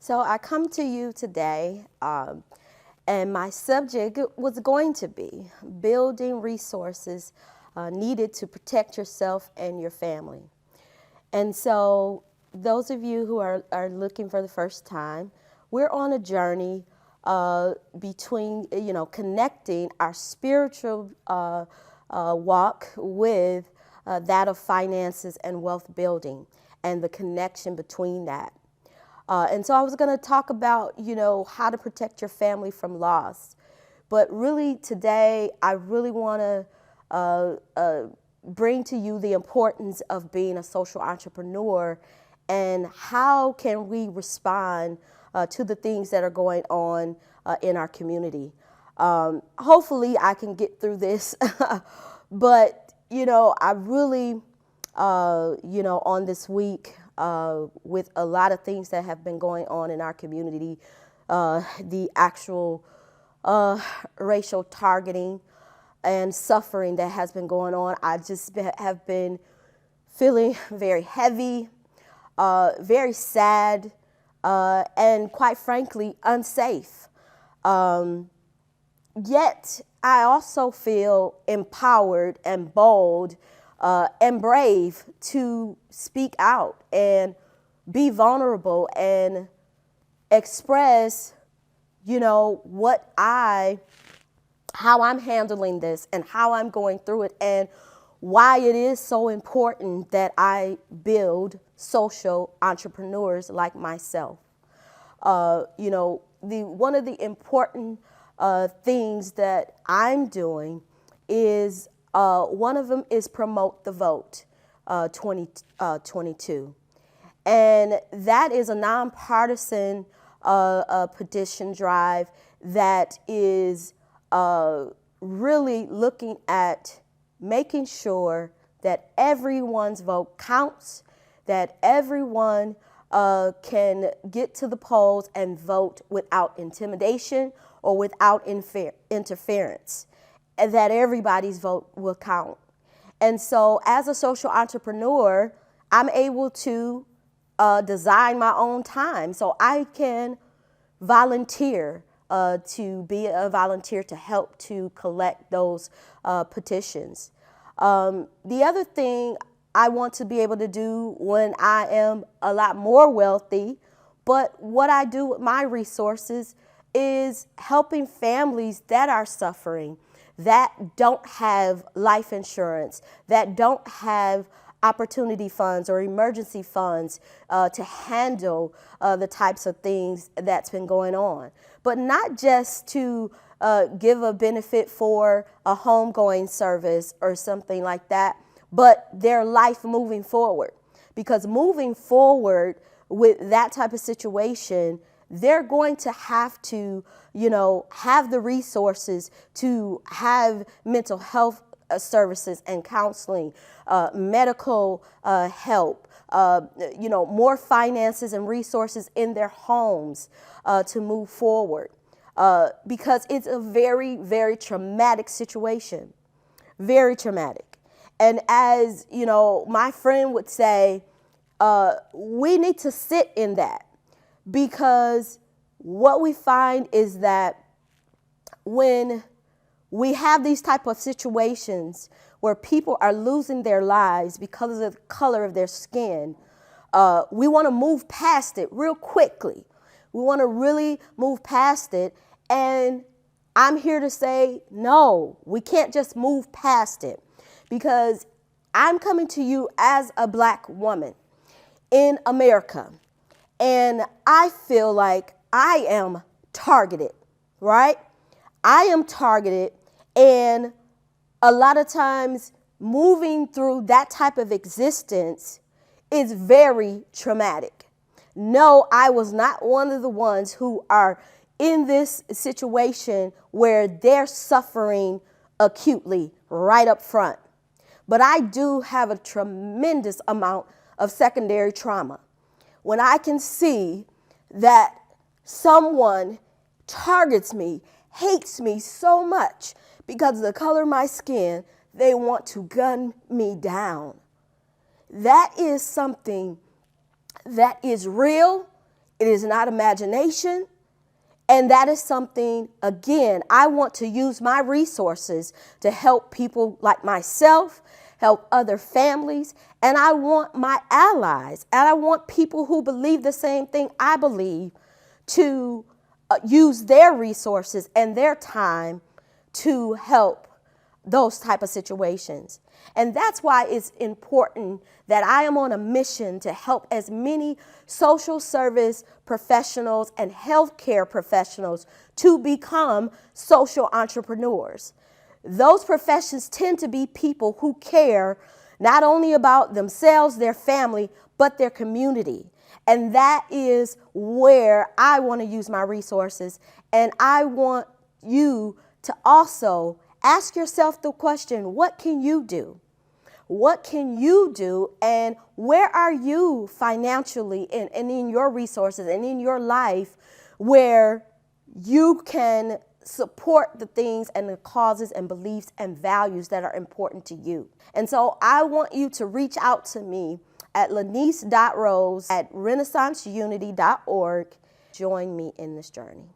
So I come to you today, and my subject was going to be building resources needed to protect yourself and your family. And so those of you who are looking for the first time, we're on a journey between, connecting our spiritual walk with that of finances and wealth building and the connection between that. And so I was going to talk about, how to protect your family from loss. But really today, I really want to bring to you the importance of being a social entrepreneur and how can we respond to the things that are going on in our community. Hopefully I can get through this, but, I really, on this week, with a lot of things that have been going on in our community, the actual racial targeting and suffering that has been going on. I just have been feeling very heavy, very sad, and quite frankly, unsafe. Yet I also feel empowered and bold and brave to speak out and be vulnerable and express, how I'm handling this and how I'm going through it and why it is so important that I build social entrepreneurs like myself. One of the important things that I'm doing is one of them is Promote the Vote 2022. And that is a nonpartisan petition drive that is really looking at making sure that everyone's vote counts, that everyone can get to the polls and vote without intimidation or without interference, and that everybody's vote will count. And so as a social entrepreneur, I'm able to design my own time. So I can volunteer to be a volunteer to help to collect those petitions. The other thing I want to be able to do when I am a lot more wealthy, but what I do with my resources is helping families that are suffering, that don't have life insurance, that don't have opportunity funds or emergency funds to handle the types of things that's been going on. But not just to give a benefit for a homegoing service or something like that, but their life moving forward. Because moving forward with that type of situation, they're going to have to, have the resources to have mental health services and counseling, medical help, more finances and resources in their homes to move forward. Because it's a very, very traumatic situation, very traumatic. And as, my friend would say, we need to sit in that, because what we find is that when we have these type of situations where people are losing their lives because of the color of their skin, we want to move past it real quickly. We want to really move past it. And I'm here to say, no, we can't just move past it, because I'm coming to you as a Black woman in America. And I feel like I am targeted, right? I am targeted, and a lot of times moving through that type of existence is very traumatic. No, I was not one of the ones who are in this situation where they're suffering acutely right up front. But I do have a tremendous amount of secondary trauma. When I can see that someone targets me, hates me so much because of the color of my skin, they want to gun me down. That is something that is real, It is not imagination. And that is something, again, I want to use my resources to help people like myself, help other families, and I want my allies, and I want people who believe the same thing I believe to use their resources and their time to help those type of situations. And that's why it's important that I am on a mission to help as many social service professionals and healthcare professionals to become social entrepreneurs. Those professions tend to be people who care not only about themselves, their family, but their community. And that is where I want to use my resources. And I want you to also ask yourself the question, what can you do? What can you do, and where are you financially and in your resources and in your life where you can support the things and the causes and beliefs and values that are important to you? And so I want you to reach out to me at lanice.rose@renaissanceunity.org. Join me in this journey.